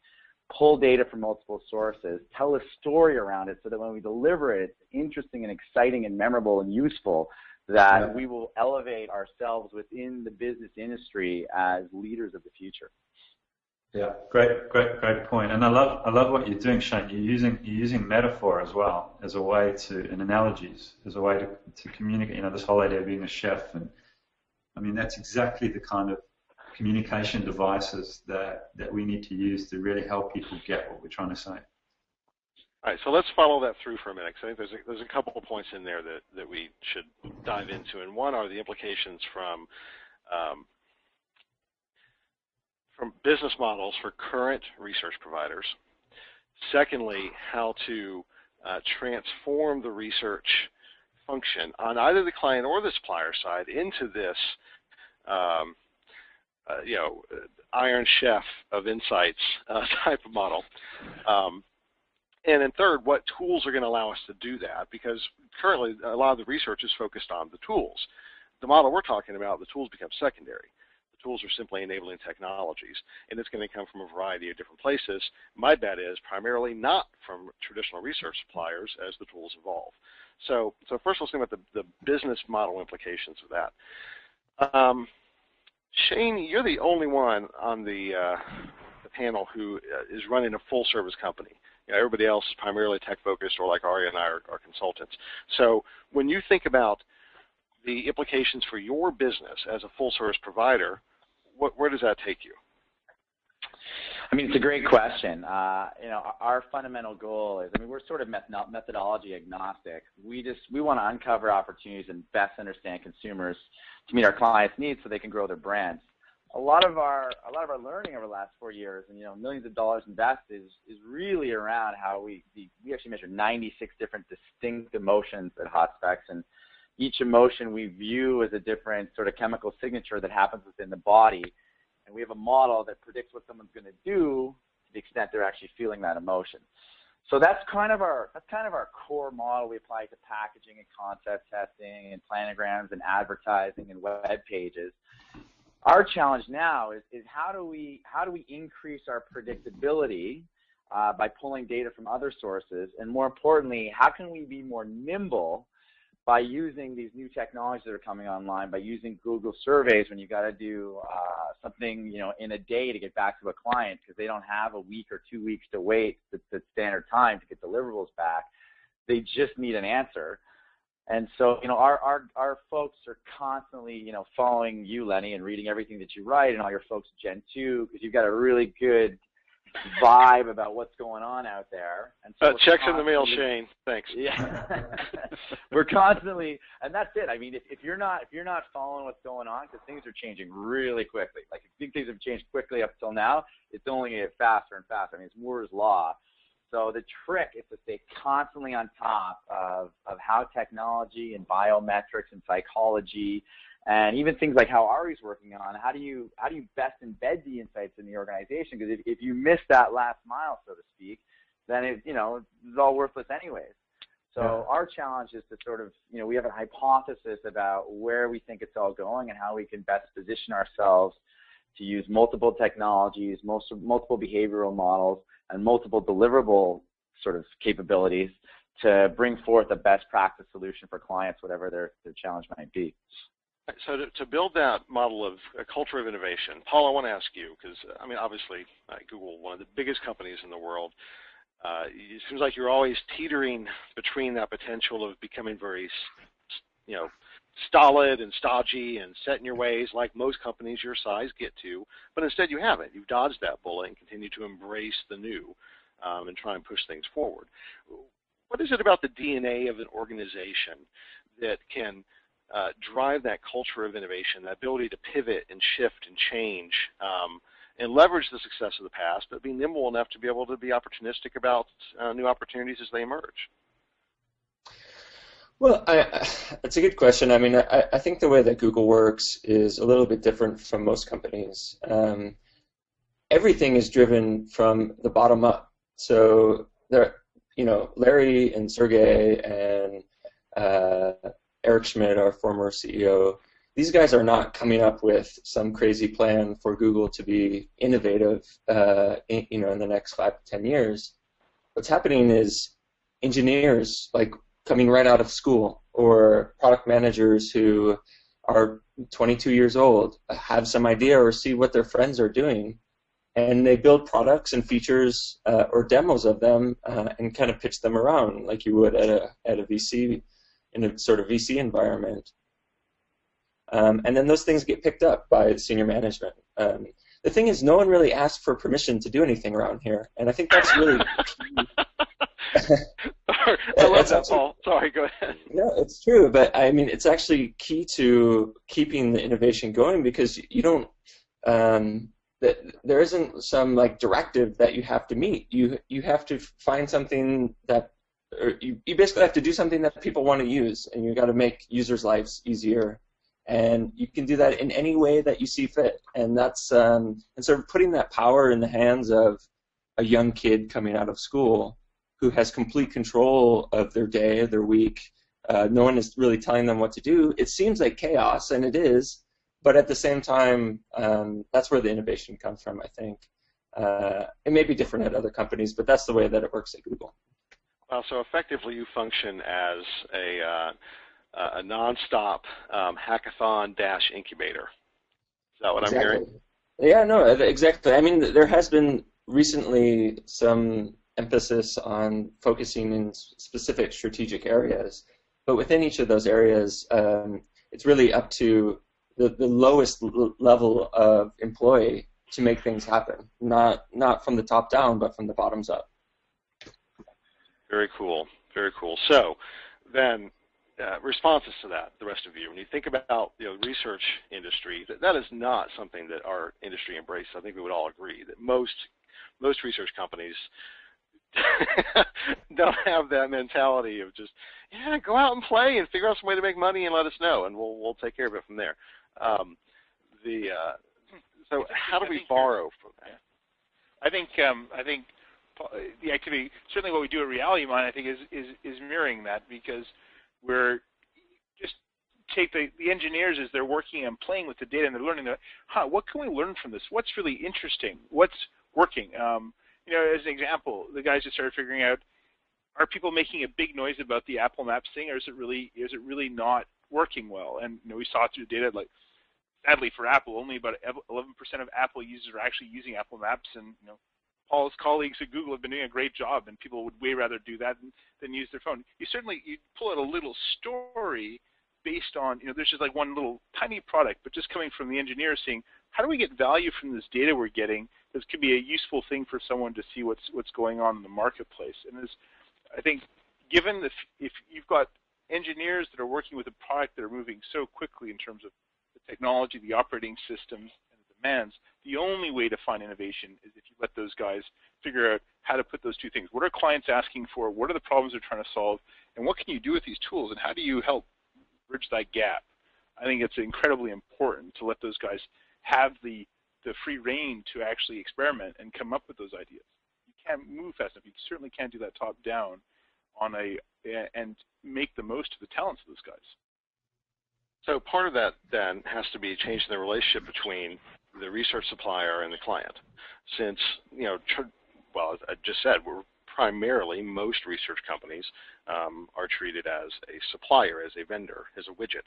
pull data from multiple sources, tell a story around it, so that when we deliver it, it's interesting and exciting and memorable and useful, that we will elevate ourselves within the business industry as leaders of the future. Yeah, great point. And I love what you're doing, Shane. You're using metaphor as well as a way and analogies as a way to communicate. This whole idea of being a chef, and I mean that's exactly the kind of communication devices that we need to use to really help people get what we're trying to say. All right, so let's follow that through for a minute, because I think there's a couple of points in there that we should dive into, and one are the implications from business models for current research providers. Secondly, how to transform the research function on either the client or the supplier side into this, Iron Chef of insights type of model. And then third, what tools are going to allow us to do that? Because currently a lot of the research is focused on the tools. The model we're talking about, the tools become secondary. The tools are simply enabling technologies, and it's going to come from a variety of different places. My bet is primarily not from traditional research suppliers as the tools evolve. So first let's think about the business model implications of that. Shane, you're the only one on the panel who is running a full-service company. You know, everybody else is primarily tech-focused, or like Ari and I are consultants. So when you think about the implications for your business as a full-service provider, where does that take you? I mean, it's a great question. You know, our fundamental goal is, I mean, we're sort of methodology agnostic. We want to uncover opportunities and best understand consumers to meet our clients' needs so they can grow their brands. A lot of our learning over the last 4 years, and, you know, millions of dollars invested, is really around how we actually measure 96 different distinct emotions at HotSpecs, and each emotion we view as a different sort of chemical signature that happens within the body. And we have a model that predicts what someone's going to do to the extent they're actually feeling that emotion. So that's kind of our core model we apply to packaging and concept testing and planograms and advertising and web pages. Our challenge now is how do we increase our predictability by pulling data from other sources, and more importantly, how can we be more nimble by using these new technologies that are coming online, by using Google surveys when you got to do something, you know, in a day to get back to a client because they don't have a week or 2 weeks to wait, the standard time to get deliverables back. They just need an answer. And so, you know, our folks are constantly, you know, following you, Lenny, and reading everything that you write, and all your folks at Gen 2, because you've got a really good vibe about what's going on out there. And so checks in the mail, Shane. Thanks. Yeah, we're constantly, and that's it. I mean, if you're not following what's going on, because things are changing really quickly. Like, if you think things have changed quickly up till now, it's only going to get faster and faster. I mean, it's Moore's law. So the trick is to stay constantly on top of how technology and biometrics and psychology, and even things like how Ari's working on, how do you best embed the insights in the organization? Because if you miss that last mile, so to speak, then it's all worthless anyways. So our challenge is to sort of, you know, we have a hypothesis about where we think it's all going and how we can best position ourselves to use multiple technologies, multiple behavioral models, and multiple deliverable sort of capabilities to bring forth a best practice solution for clients, whatever their challenge might be. So to build that model of a culture of innovation, Paul, I want to ask you, because, I mean, obviously, Google, one of the biggest companies in the world, it seems like you're always teetering between that potential of becoming very, you know, stolid and stodgy and set in your ways like most companies your size get to, but instead you haven't. You've dodged that bullet and continue to embrace the new and try and push things forward. What is it about the DNA of an organization that can drive that culture of innovation, that ability to pivot and shift and change and leverage the success of the past, but be nimble enough to be able to be opportunistic about new opportunities as they emerge? Well, that's a good question. I mean, I think the way that Google works is a little bit different from most companies. Everything is driven from the bottom up. So there, you know, Larry and Sergey and Eric Schmidt, our former CEO, these guys are not coming up with some crazy plan for Google to be innovative, in the next 5 to 10 years. What's happening is engineers, like, coming right out of school, or product managers who are 22 years old, have some idea or see what their friends are doing, and they build products and features or demos of them and kind of pitch them around like you would at a VC, in a sort of VC environment. And then those things get picked up by senior management. The thing is, no one really asked for permission to do anything around here, and I think that's really I love that, Paul. Sorry, go ahead. No, it's true, but I mean, it's actually key to keeping the innovation going, because you don't, there isn't some like directive that you have to meet. You have to find something that, or you basically have to do something that people want to use, and you got to make users' lives easier. And you can do that in any way that you see fit, and that's and sort of putting that power in the hands of a young kid coming out of school who has complete control of their day, their week. No one is really telling them what to do. It seems like chaos, and it is, but at the same time, that's where the innovation comes from, I think. It may be different at other companies, but that's the way that it works at Google. Well, so effectively you function as a nonstop hackathon-incubator. Is that what I'm hearing? Yeah, no, exactly. I mean, there has been recently some emphasis on focusing in specific strategic areas, but within each of those areas, it's really up to the lowest level of employee to make things happen, not from the top down, but from the bottoms up. Very cool, very cool. So then, responses to that, the rest of you, when you think about the research industry, that is not something that our industry embraces. I think we would all agree that most research companies don't have that mentality of just, yeah, go out and play and figure out some way to make money and let us know, and we'll take care of it from there. So how do we borrow from that? I think the activity, certainly what we do at Reality Mine, I think is mirroring that, because we're just take the engineers as they're working and playing with the data and they're learning that, what can we learn from this? What's really interesting? What's working? As an example, the guys just started figuring out, are people making a big noise about the Apple Maps thing, or is it really not working well? And we saw through the data, like, sadly for Apple, only about 11% of Apple users are actually using Apple Maps, and Paul's colleagues at Google have been doing a great job, and people would way rather do that than use their phone. You pull out a little story based on, there's just like one little tiny product, but just coming from the engineers saying, how do we get value from this data we're getting? This could be a useful thing for someone to see what's going on in the marketplace. And I think, given if you've got engineers that are working with a product that are moving so quickly in terms of the technology, the operating systems, and the demands, the only way to find innovation is if you let those guys figure out how to put those two things. What are clients asking for? What are the problems they're trying to solve? And what can you do with these tools? And how do you help bridge that gap? I think it's incredibly important to let those guys have the free rein to actually experiment and come up with those ideas. You can't move fast enough. You certainly can't do that top down and make the most of the talents of those guys. So part of that then has to be changing the relationship between the research supplier and the client. Since, well, I just said, most research companies are treated as a supplier, as a vendor, as a widget,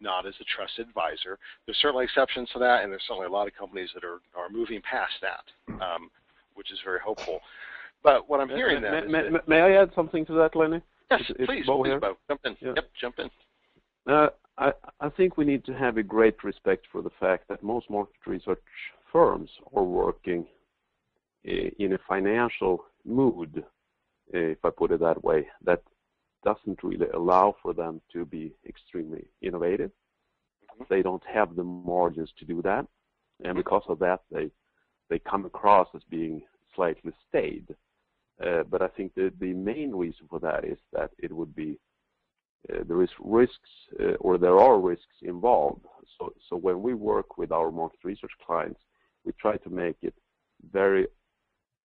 not as a trusted advisor. There's certainly exceptions to that, and there's certainly a lot of companies that are moving past that, which is very hopeful. But what I'm hearing then is that, may I add something to that, Lenny? Yes, please, Bo. Jump in. Yeah. Yep, jump in. I think we need to have a great respect for the fact that most market research firms are working in a financial mood, if I put it that way, that doesn't really allow for them to be extremely innovative. They don't have the margins to do that, and because of that, they come across as being slightly staid. But I think the main reason for that is that it would be there is risks, or there are risks involved. So when we work with our market research clients, we try to make it very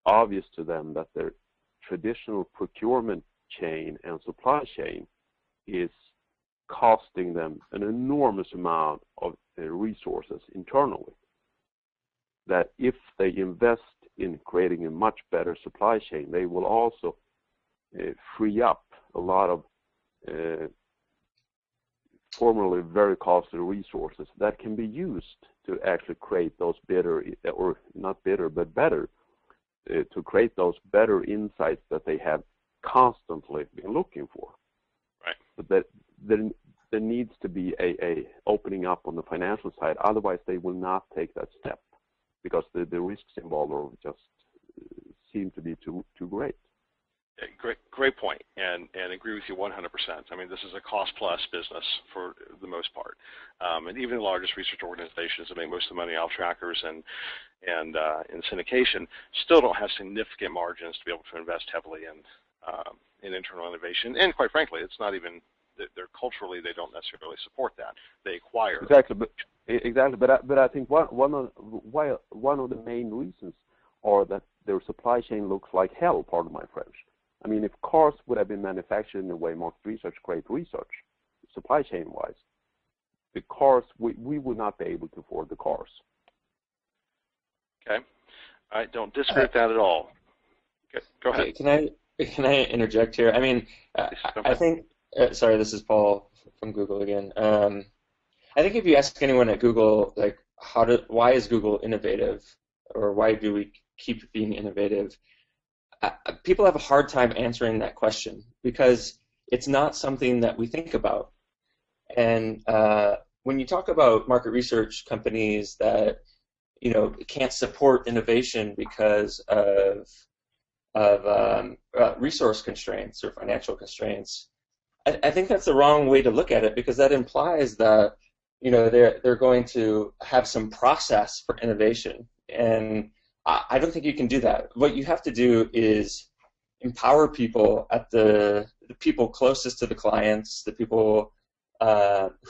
obvious to them that their traditional procurement chain and supply chain is costing them an enormous amount of resources internally. That if they invest in creating a much better supply chain, they will also free up a lot of formerly very costly resources that can be used to actually create those better, or not bitter, but better, to create those better insights that they have constantly been looking for. Right. But that there needs to be a opening up on the financial side. Otherwise, they will not take that step because the risks involved are just seem to be too great. Great point, and agree with you 100%. I mean, this is a cost-plus business for the most part, and even the largest research organizations that make most of the money off trackers and in syndication still don't have significant margins to be able to invest heavily in internal innovation. And quite frankly, it's not even they're culturally they don't necessarily support that. They acquire exactly, but I think one of the main reasons are that their supply chain looks like hell. Pardon my French. I mean, if cars would have been manufactured in the way market research, great research, supply chain-wise, the cars, we would not be able to afford the cars. Okay. I don't disagree with that at all. Okay. Go ahead. Can I interject here? I mean, I think, sorry, this is Paul from Google again. I think if you ask anyone at Google, like, why is Google innovative, or why do we keep being innovative? People have a hard time answering that question because it's not something that we think about. And when you talk about market research companies that can't support innovation because of resource constraints or financial constraints, I think that's the wrong way to look at it, because that implies that they're going to have some process for innovation, and I don't think you can do that. What you have to do is empower people at the people closest to the clients, the people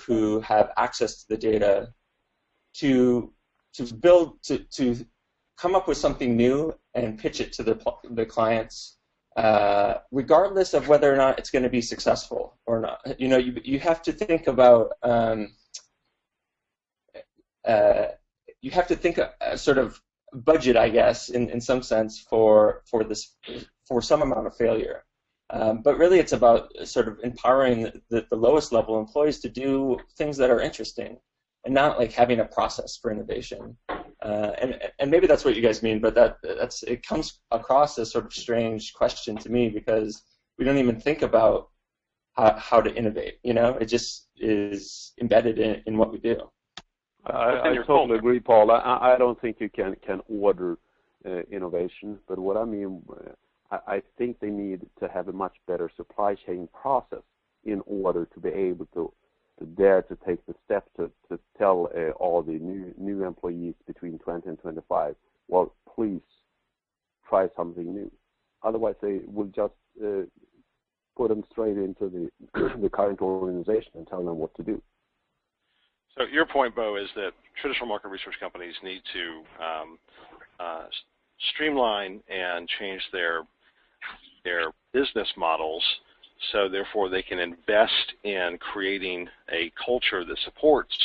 who have access to the data, to come up with something new and pitch it to the clients, regardless of whether or not it's going to be successful or not. You have to think about you have to think sort of budget, I guess, in some sense for some amount of failure. But really, it's about sort of empowering the lowest level employees to do things that are interesting, and not like having a process for innovation. And maybe that's what you guys mean, but it comes across as sort of strange question to me, because we don't even think about how to innovate. It just is embedded in what we do. I totally agree, Paul. I don't think you can order innovation, but what I mean, I think they need to have a much better supply chain process in order to be able to dare to take the step to tell all the new employees between 20 and 25, well, please try something new. Otherwise, they will just put them straight into the current organization and tell them what to do. So your point, Bo, is that traditional market research companies need to streamline and change their business models, so therefore they can invest in creating a culture that supports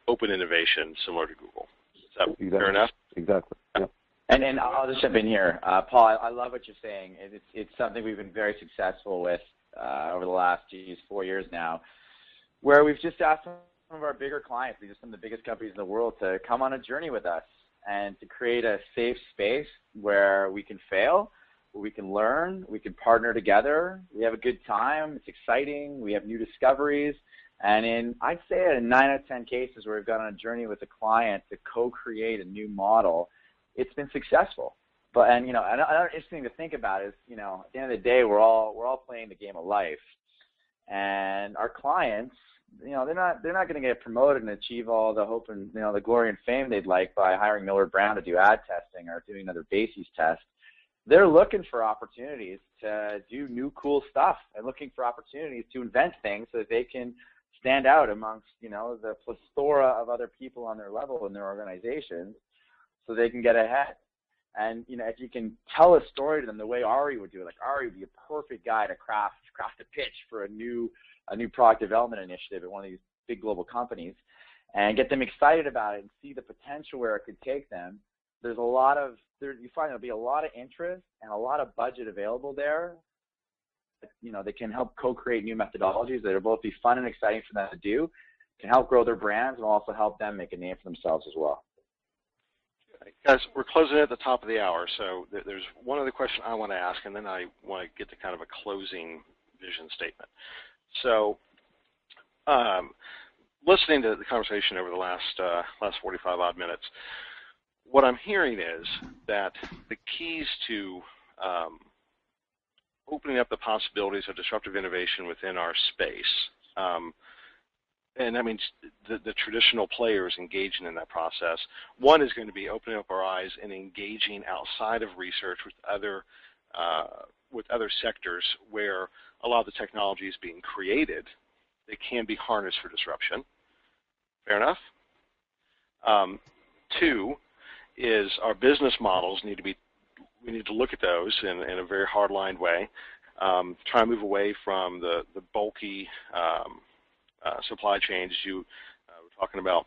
open innovation similar to Google. Is that fair enough? Exactly. Yeah. And I'll just jump in here. Paul, I love what you're saying. It's something we've been very successful with over the last 4 years now, where we've just asked some of our bigger clients, these are some of the biggest companies in the world, to come on a journey with us and to create a safe space where we can fail, where we can learn, we can partner together, we have a good time, it's exciting, we have new discoveries, and I'd say in 9 out of 10 cases where we've gone on a journey with a client to co-create a new model, it's been successful. But another interesting to think about is, at the end of the day, we're all playing the game of life, and our clients, they're not going to get promoted and achieve all the hope and the glory and fame they'd like by hiring Millward Brown to do ad testing or doing another Bases test. They're looking for opportunities to do new cool stuff and looking for opportunities to invent things so that they can stand out amongst the plethora of other people on their level in their organizations, so they can get ahead. And if you can tell a story to them the way Ari would do it, like Ari would be a perfect guy to craft a pitch for a new product development initiative at one of these big global companies, and get them excited about it and see the potential where it could take them. You find there'll be a lot of interest and a lot of budget available there. They can help co-create new methodologies that will both be fun and exciting for them to do, can help grow their brands, and also help them make a name for themselves as well. Guys, we're closing at the top of the hour, so there's one other question I want to ask, and then I want to get to kind of a closing vision statement. So, listening to the conversation over the last 45 odd minutes, what I'm hearing is that the keys to opening up the possibilities of disruptive innovation within our space, and that means the traditional players engaging in that process. One is going to be opening up our eyes and engaging outside of research with other sectors where a lot of the technology is being created that can be harnessed for disruption. Fair enough? Two is our business models we need to look at those in a very hard-lined way, try and move away from the bulky supply chains you were talking about,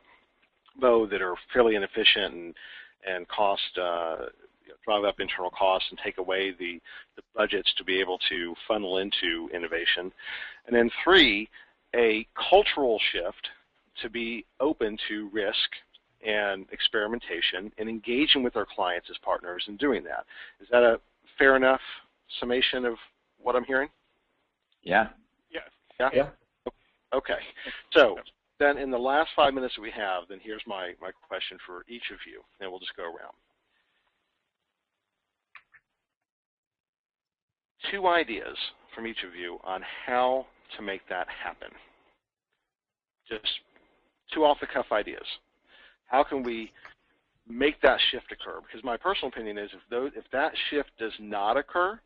Bo, that are fairly inefficient and cost drive up internal costs and take away the budgets to be able to funnel into innovation. And then three, a cultural shift to be open to risk and experimentation and engaging with our clients as partners in doing that. Is that a fair enough summation of what I'm hearing? Yeah. Yeah? Okay. So then in the last 5 minutes that we have, then here's my question for each of you, and we'll just go around. 2 ideas from each of you on how to make that happen. Just 2 off-the-cuff ideas. How can we make that shift occur? Because my personal opinion is if that shift does not occur,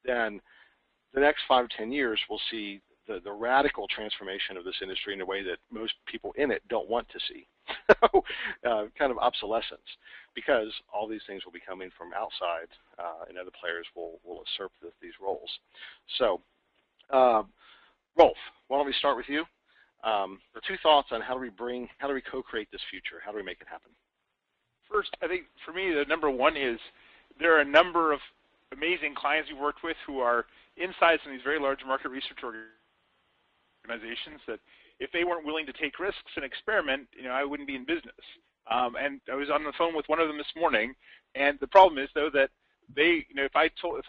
then the next 5 to 10 years we'll see the radical transformation of this industry in a way that most people in it don't want to see. Kind of obsolescence, because all these things will be coming from outside and other players will usurp these roles. So, Rolf, why don't we start with you? For 2 thoughts on how do we co-create this future? How do we make it happen? First, I think for me, the number one is there are a number of amazing clients we've worked with who are insights in these very large market research organizations that if they weren't willing to take risks and experiment, I wouldn't be in business. And I was on the phone with one of them this morning, and the problem is though that they, if I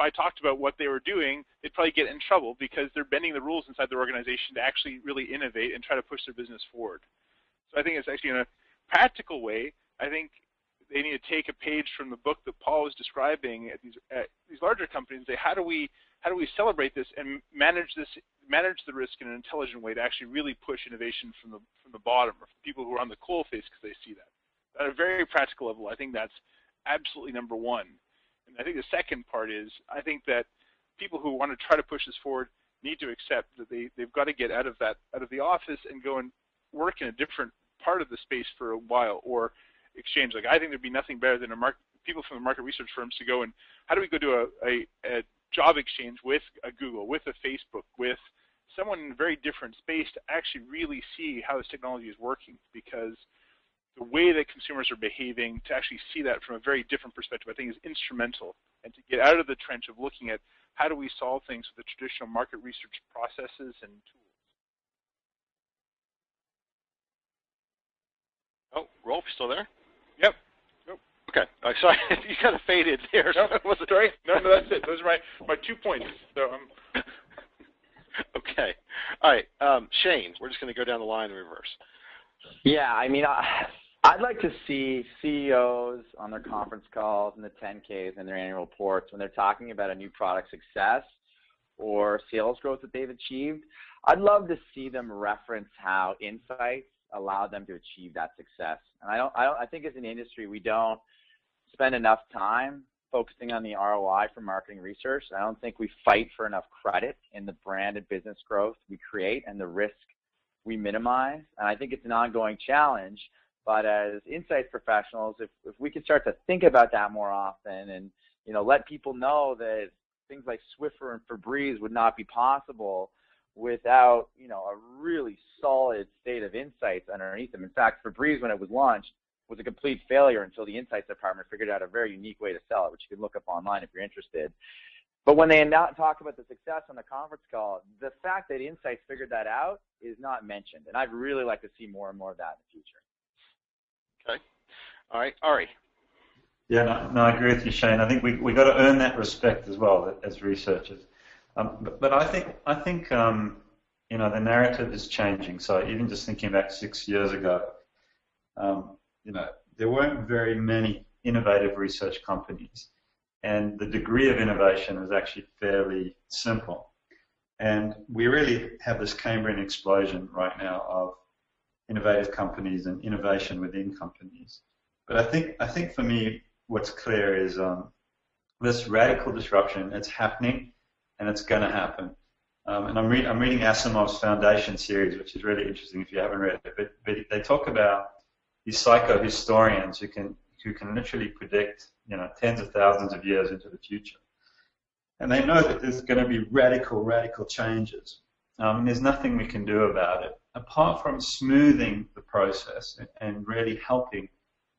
talked about what they were doing, they'd probably get in trouble because they're bending the rules inside their organization to actually really innovate and try to push their business forward. So I think it's actually in a practical way. I think they need to take a page from the book that Paul was describing at these larger companies and say, how do we celebrate this and manage the risk in an intelligent way to actually really push innovation from the bottom, or from people who are on the coal face because they see that. At a very practical level, I think that's absolutely number one. And I think the second part is I think that people who want to try to push this forward need to accept that they've got to get out of the office and go and work in a different part of the space for a while, or exchange. Like, I think there'd be nothing better than people from the market research firms to go and how do we go do a job exchange with a Google, with a Facebook, with someone in a very different space to actually really see how this technology is working, because the way that consumers are behaving, to actually see that from a very different perspective, I think is instrumental. And to get out of the trench of looking at how do we solve things with the traditional market research processes and tools. Oh, Rolf, still there? Yep. Okay. Sorry, you kind of faded there. No, sorry. No, that's it. Those are my 2 points. So, Okay. All right. Shane, we're just going to go down the line in reverse. Yeah, I mean, I'd like to see CEOs on their conference calls and the 10Ks and their annual reports when they're talking about a new product success or sales growth that they've achieved. I'd love to see them reference how insights allow them to achieve that success. And I think as an industry, we don't spend enough time focusing on the ROI for marketing research. I don't think we fight for enough credit in the brand and business growth we create and the risk we minimize. And I think it's an ongoing challenge. But as insights professionals, if we could start to think about that more often and let people know that things like Swiffer and Febreze would not be possible without a really solid state of insights underneath them. In fact, Febreze, when it was launched, was a complete failure until the insights department figured out a very unique way to sell it, which you can look up online if you're interested. But when they talk about the success on the conference call, the fact that insights figured that out is not mentioned, and I'd really like to see more and more of that in the future. Okay. All right. Ari. Yeah, no, I agree with you, Shane. I think we got to earn that respect as well as researchers. But I think the narrative is changing. So even just thinking back 6 years ago, there weren't very many innovative research companies, and the degree of innovation was actually fairly simple. And we really have this Cambrian explosion right now of innovative companies and innovation within companies. But I think for me, what's clear is this radical disruption. It's happening, and it's going to happen. And I'm reading Asimov's Foundation series, which is really interesting if you haven't read it. But they talk about these psychohistorians who can literally predict tens of thousands of years into the future, and they know that there's going to be radical changes. And there's nothing we can do about it apart from smoothing the process and really helping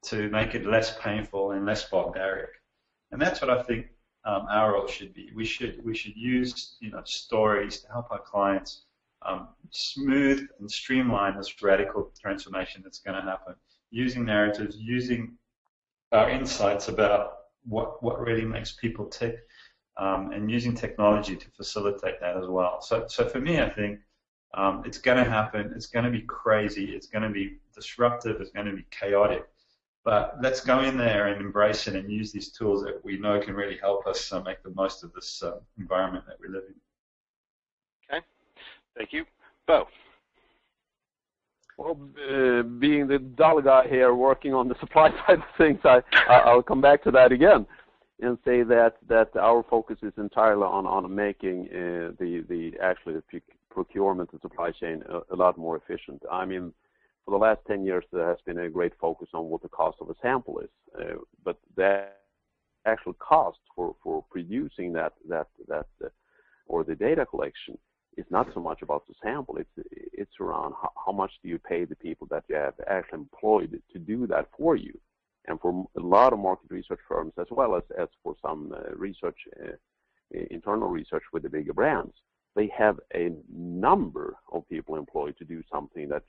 to make it less painful and less barbaric. And that's what I think our role should be. We should use stories to help our clients smooth and streamline this radical transformation that's going to happen, using narratives, using our insights about what really makes people tick, and using technology to facilitate that as well. So for me, I think it's going to happen. It's going to be crazy. It's going to be disruptive. It's going to be chaotic. But let's go in there and embrace it and use these tools that we know can really help us make the most of this environment that we live in. Okay. Thank you. Bo. Well, being the dull guy here working on the supply side of things, I'll come back to that again and say that our focus is entirely on making the procurement and supply chain a lot more efficient. I mean, for the last 10 years, there has been a great focus on what the cost of a sample is, but the actual cost for producing that or the data collection is not so much about the sample. It's around how much do you pay the people that you have actually employed to do that for you. And for a lot of market research firms, as well as for some internal research with the bigger brands, they have a number of people employed to do something that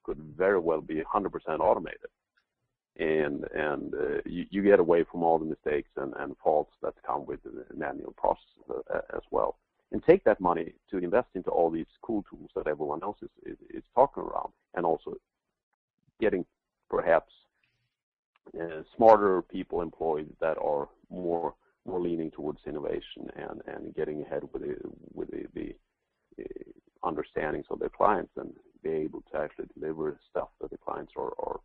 could very well be 100% automated. And you get away from all the mistakes and faults that come with the manual process as well. And take that money to invest into all these cool tools that everyone else is talking around, and also getting perhaps smarter people employed that are more leaning towards innovation and getting ahead with the understandings of their clients and be able to actually deliver stuff that the clients are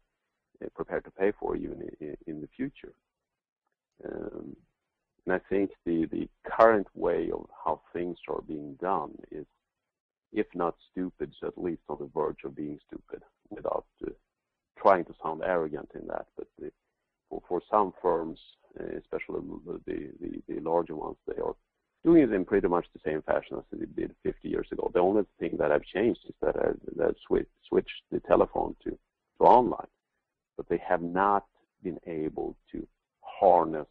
prepared to pay for even in the future. And I think the current way of how things are being done is, if not stupid, so at least on the verge of being stupid, without trying to sound arrogant in that. But for some firms, especially the larger ones, they are doing it in pretty much the same fashion as they did 50 years ago. The only thing that have changed is that I've switched the telephone to online, but they have not been able to harness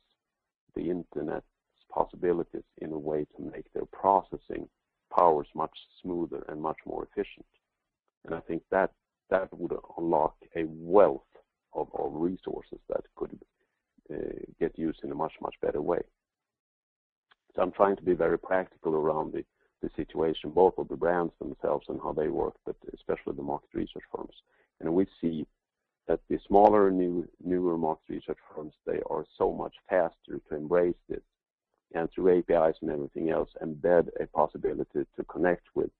the internet's possibilities in a way to make their processing powers much smoother and much more efficient. And I think that would unlock a wealth of resources that could get used in a much, much better way. So I'm trying to be very practical around the situation, both of the brands themselves and how they work, but especially the market research firms. And we see that the smaller, newer market research firms, they are so much faster to embrace this, and through APIs and everything else, embed a possibility to connect with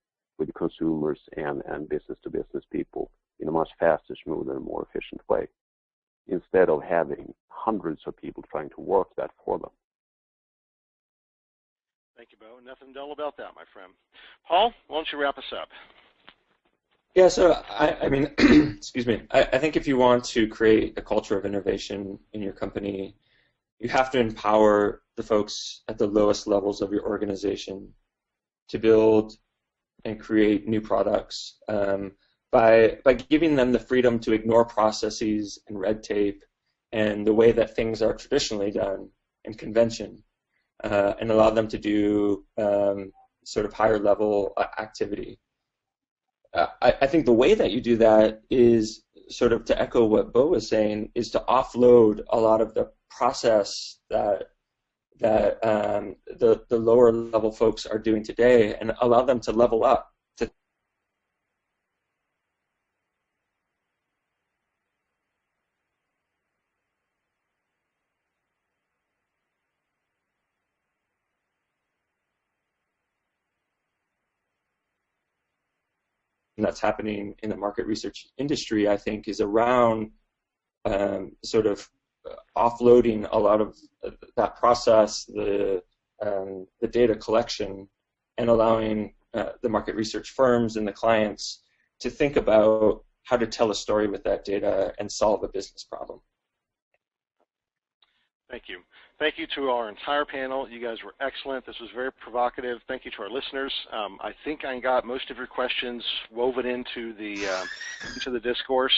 consumers and business-to-business people in a much faster, smoother, and more efficient way, instead of having hundreds of people trying to work that for them. Thank you, Bo. Nothing dull about that, my friend. Paul, why don't you wrap us up? Yeah, so I mean, excuse me, I think if you want to create a culture of innovation in your company, you have to empower the folks at the lowest levels of your organization to build and create new products by giving them the freedom to ignore processes and red tape and the way that things are traditionally done and convention, and allow them to do sort of higher level activity. I think the way that you do that is sort of to echo what Bo was saying, is to offload a lot of the process that the lower level folks are doing today and allow them to level up. And that's happening in the market research industry, I think, is around sort of offloading a lot of that process, the data collection, and allowing the market research firms and the clients to think about how to tell a story with that data and solve a business problem. Thank you. Thank you to our entire panel. You guys were excellent. This was very provocative. Thank you to our listeners. I think I got most of your questions woven into the discourse.